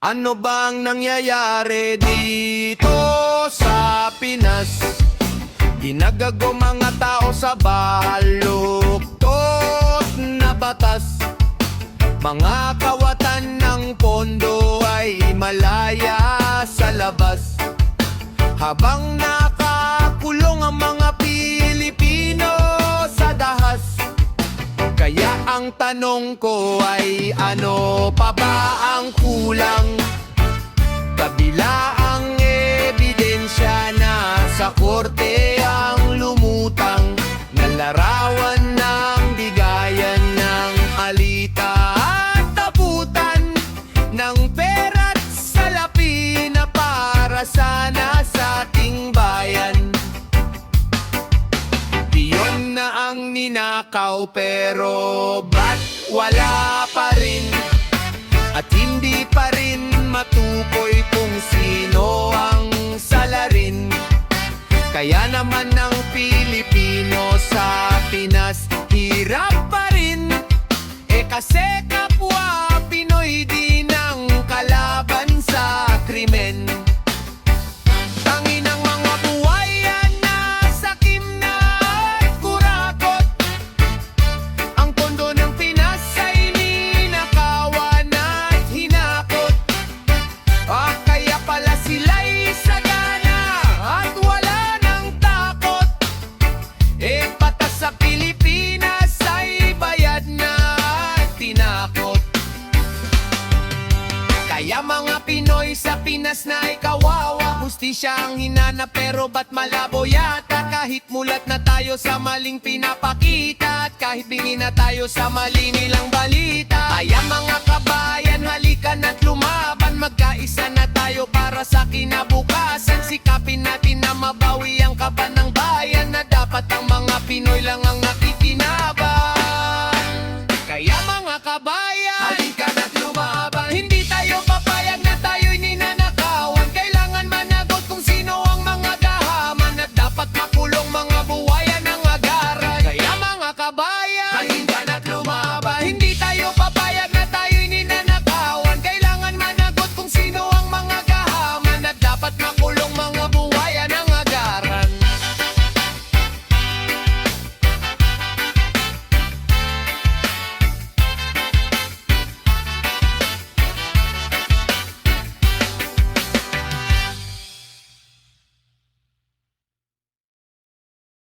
Ano bang nangyayari dito sa Pinas? Ginagago mga tao sa baluktot na batas. Mga kawatan ng pondo ay malaya sa labas, habang nakakulong ang mga Pilipino sa dahas. Kaya ang tanong ko ay ano pa ba ang kulang? Kabila ang ebidensya na sa korte ang lumutang, na larawan ng bigayan ng alita at tabutan ng pera't salapi na para sana sa ating bayan. Iyon na ang ninakaw, pero ba't wala pa rin? At hindi pa rin matukoy kung sino ang salarin. Kaya naman ng Pilipino sa Pinas hirap pa rin. Kasi kapwa Pinoy di nang kalaban sa krimen. Tangin ang mga buhayan na sakim na at kurakot. Ang pondo ng Pinas ay ninakawan at hinakot. Kaya pala sila'y sagana at wala nang takot. Patas sa Pilipinas ay bayad na at tinakot. Kaya mga Pinoy sa Pinas na ay kawawa. Hustisya ang hinanap, pero ba't malabo yata? Kahit mulat na tayo sa maling pinapakita, at kahit bingi na tayo sa mali nilang balita. Kaya mga kabayan, halikan at lumaban. Magkaisa na tayo para sa kinabukasan. Sikapin natin na mabawi ang kaban ng bayan, na dapat ang mga Pinoy lang ang nakikinabang. Kaya mga kabayan,